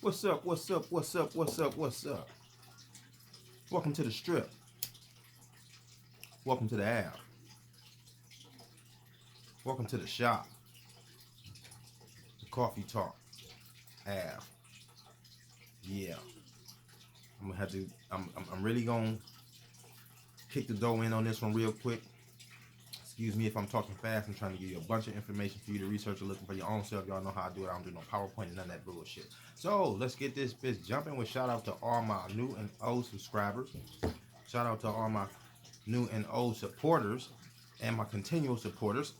What's up? What's up? What's up? What's up? What's up? Welcome to the strip. Welcome to the Ave. Welcome to the shop. The coffee talk. Ave. Yeah. I'm gonna have to. I'm really gonna kick the dough in on this one real quick. Excuse me if I'm talking fast. I'm trying to give you a bunch of information for you to research or looking for your own self. Y'all know how I do it. I don't do no PowerPoint and none of that bullshit. So let's get this bitch jumping with shout out to all my new and old subscribers. Shout out to all my new and old supporters and my continual supporters.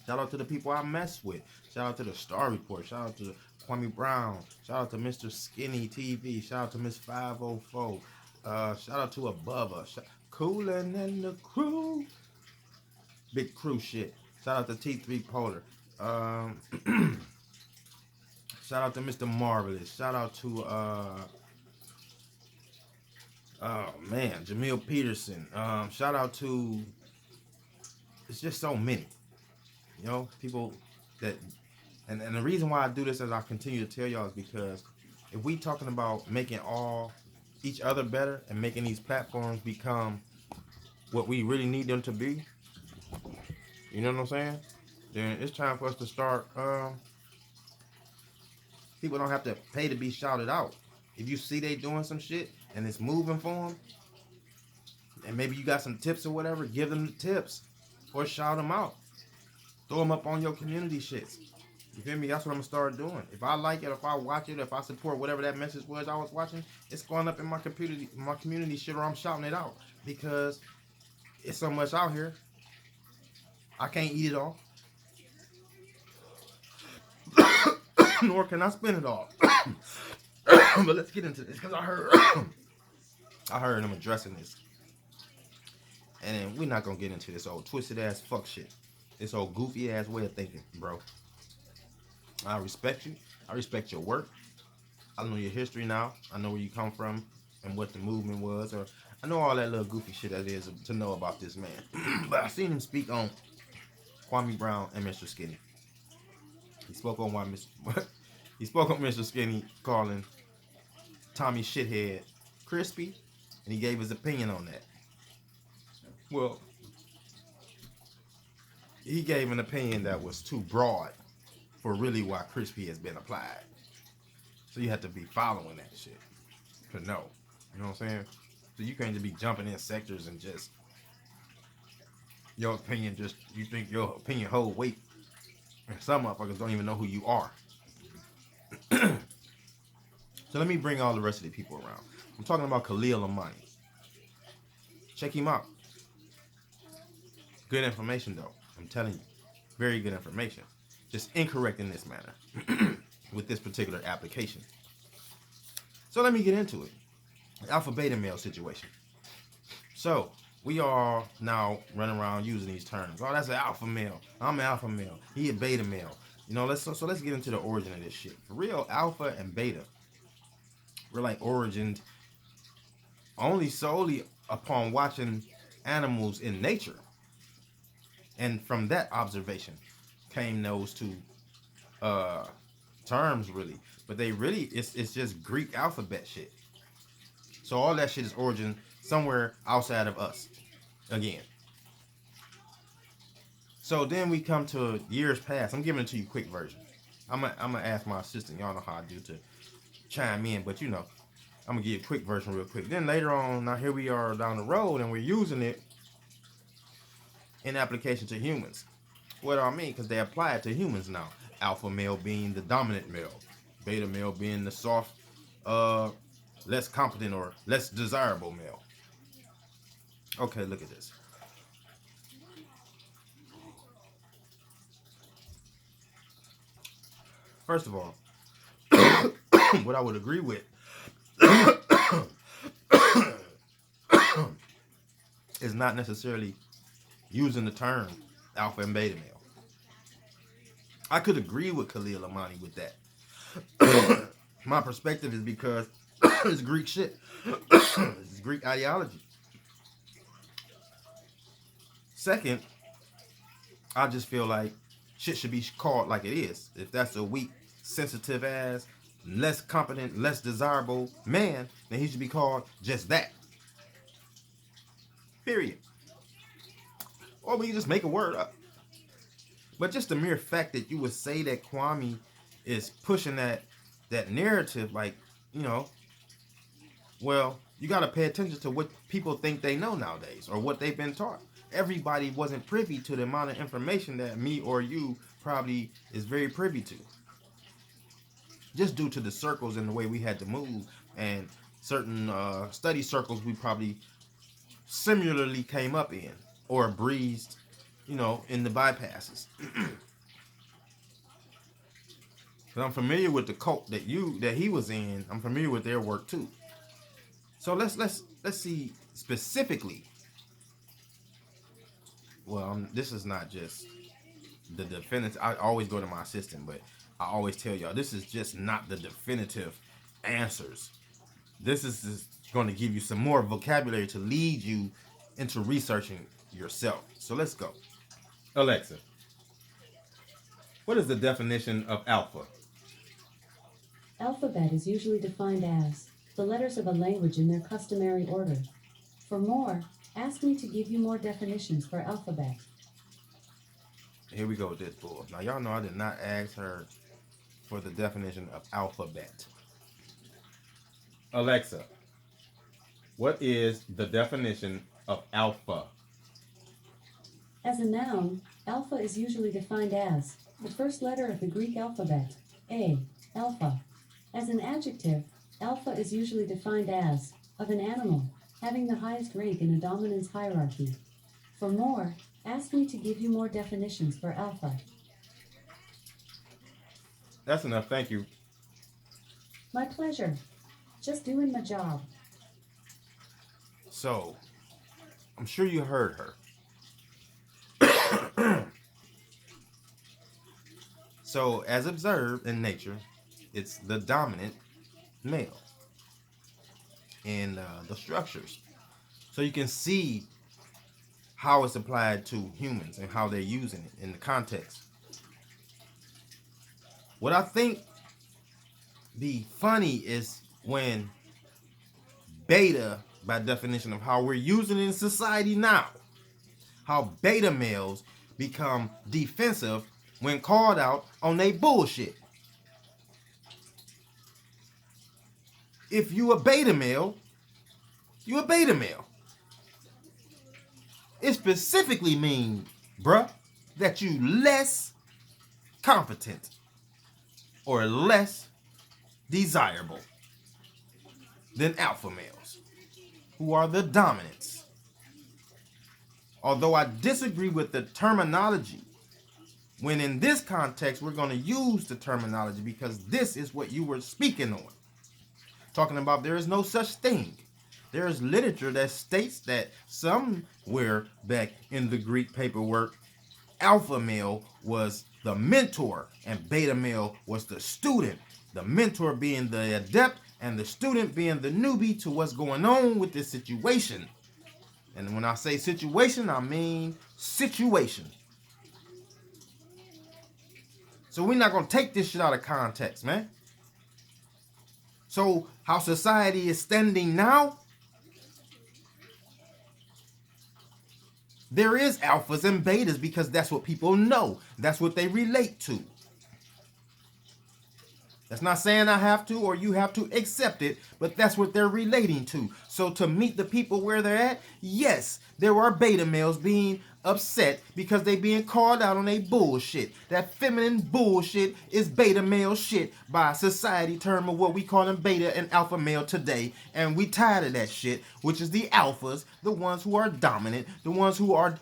Shout out to the people I mess with. Shout out to the Star Report. Shout out to Kwame Brown. Shout out to Mr. Skinny TV. Shout out to Miss 504. Shout out to Above Us. Coolin' and the crew. Big crew shit. Shout out to T3 Polar. Shout out to Mr. Marvelous. Shout out to oh man, Jamil Peterson. Shout out to, it's just so many. You know, people that, and the reason why I do this as I continue to tell y'all is because if we talking about making each other better and making these platforms become what we really need them to be, you know what I'm saying? Then it's time for us to start. People don't have to pay to be shouted out. If you see they doing some shit and it's moving for them, and maybe you got some tips or whatever, give them the tips or shout them out. Throw them up on your community shits. You feel me? That's what I'm gonna start doing. If I like it, if I watch it, if I support whatever that message was I was watching, it's going up in my community shit, or I'm shouting it out because it's so much out here. I can't eat it all, nor can I spend it all. But let's get into this because I heard them addressing this, and then we're not gonna get into this old twisted ass fuck shit, this old goofy ass way of thinking, bro. I respect you. I respect your work. I know your history now. I know where you come from and what the movement was. Or I know all that little goofy shit that is to know about this man. But I seen him speak on Kwame Brown and Mr. Skinny. He spoke on he spoke on Mr. Skinny calling Tommy Shithead crispy, and he gave his opinion on that. Well, he gave an opinion that was too broad for really why crispy has been applied. So you have to be following that shit to know. You know what I'm saying? So you can't just be jumping in sectors and just your opinion you think your opinion hold weight. And some motherfuckers don't even know who you are. So let me bring all the rest of the people around. I'm talking about Khalil Amani. Check him out. Good information though. I'm telling you. Very good information. Just incorrect in this manner. With this particular application. So let me get into it. Alpha beta male situation. So we are now running around using these terms. Oh, that's an alpha male. I'm an alpha male. He a beta male. You know, let's get into the origin of this shit. For real, alpha and beta, we're like origined only solely upon watching animals in nature. And from that observation came those two terms really. But they really, it's just Greek alphabet shit. So all that shit is origin somewhere outside of us. Again. So then we come to years past. I'm giving it to you quick version. I'm gonna ask my assistant. Y'all know how I do to chime in, but you know, I'm gonna give you a quick version real quick. Then later on, now here we are down the road and we're using it in application to humans. What do I mean? Because they apply it to humans now. Alpha male being the dominant male. Beta male being the soft, less competent or less desirable male. Okay, look at this. First of all, what I would agree with is not necessarily using the term alpha and beta male. I could agree with Khalil Amani with that. My perspective is because it's Greek shit. It's Greek ideology. Second, I just feel like shit should be called like it is. If that's a weak, sensitive ass less competent, less desirable man, then he should be called just that. Period. Or we can just make a word up. But just the mere fact that you would say that Kwame is pushing that narrative, like, you know, well, you got to pay attention to what people think they know nowadays or what they've been taught. Everybody wasn't privy to the amount of information that me or you probably is very privy to. Just due to the circles and the way we had to move and certain study circles we probably similarly came up in or breezed, you know, in the bypasses. But I'm familiar with the cult that he was in. I'm familiar with their work too. So let's see specifically. Well, this is not just the definitive. I always go to my assistant, but I always tell y'all this is just not the definitive answers. This is just going to give you some more vocabulary to lead you into researching yourself. So let's go. Alexa, what is the definition of alpha? Alphabet is usually defined as the letters of a language in their customary order. For more, ask me to give you more definitions for alphabet. Here we go with this bull. Now y'all know I did not ask her for the definition of alphabet. Alexa, what is the definition of alpha? As a noun, alpha is usually defined as the first letter of the Greek alphabet, A, alpha. As an adjective, alpha is usually defined as of an animal, having the highest rank in a dominance hierarchy. For more, ask me to give you more definitions for alpha. That's enough, thank you. My pleasure. Just doing my job. So, I'm sure you heard her. So, as observed in nature, it's the dominant male in the structures. So you can see how it's applied to humans and how they're using it in the context. What I think be funny is when beta, by definition of how we're using it in society now, how beta males become defensive when called out on they bullshit. If you a beta male, you a beta male. It specifically means, bruh, that you less competent or less desirable than alpha males, who are the dominants. Although I disagree with the terminology, when in this context we're going to use the terminology because this is what you were speaking on. Talking about there is no such thing. There is literature that states that somewhere back in the Greek paperwork, alpha male was the mentor and beta male was the student. The mentor being the adept and the student being the newbie to what's going on with this situation. And when I say situation, I mean situation. So we're not going to take this shit out of context, man. So how society is standing now, there is alphas and betas because that's what people know. That's what they relate to. That's not saying I have to or you have to accept it, but that's what they're relating to. So to meet the people where they're at, yes, there are beta males being upset because they being called out on their bullshit. That feminine bullshit is beta male shit by society term of what we call them beta and alpha male today. And we tired of that shit, which is the alphas, the ones who are dominant, the ones who are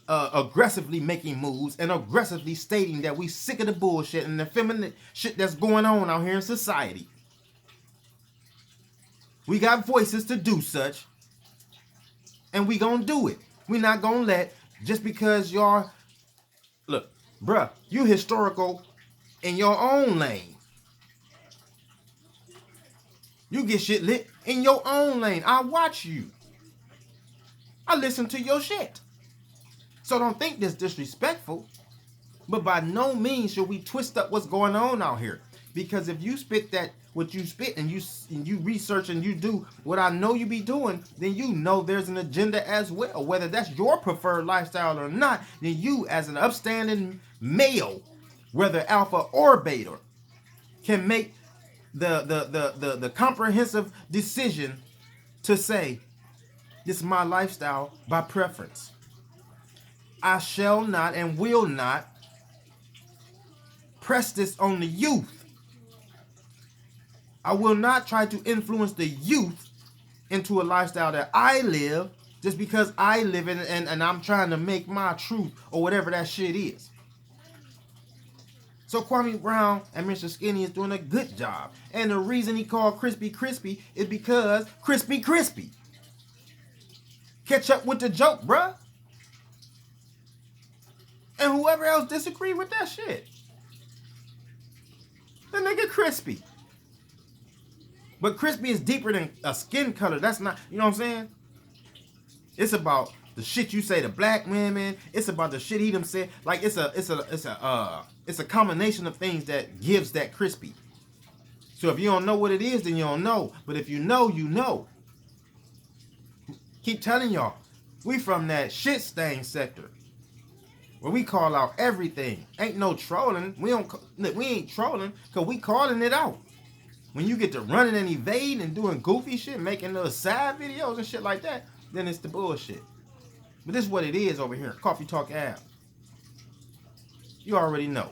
aggressively making moves and aggressively stating that we sick of the bullshit and the feminine shit that's going on out here in society. We got voices to do such, and we gonna do it. We not gonna let, just because y'all, look, bruh, you historical in your own lane. You get shit lit in your own lane. I watch you. I listen to your shit. So don't think this disrespectful, but by no means should we twist up what's going on out here. Because if you spit that, what you spit, and you research and you do what I know you be doing, then you know there's an agenda as well. Whether that's your preferred lifestyle or not, then you as an upstanding male, whether alpha or beta, can make the comprehensive decision to say, this is my lifestyle by preference. I shall not and will not press this on the youth. I will not try to influence the youth into a lifestyle that I live just because I live in it and I'm trying to make my truth or whatever that shit is. So Kwame Brown and Mr. Skinny is doing a good job. And the reason he called Crispy Crispy is because Crispy Crispy. Catch up with the joke, bruh. And whoever else disagree with that shit. The nigga crispy. But crispy is deeper than a skin color. That's not, you know what I'm saying? It's about the shit you say to black women. It's about the shit he done said. Like it's a combination of things that gives that crispy. So if you don't know what it is, then you don't know. But if you know, you know. Keep telling y'all, we from that shit stain sector where we call out everything. Ain't no trolling. We ain't trolling because we calling it out. When you get to running and evading and doing goofy shit, making little side videos and shit like that, then it's the bullshit. But this is what it is over here. Coffee Talk app. You already know.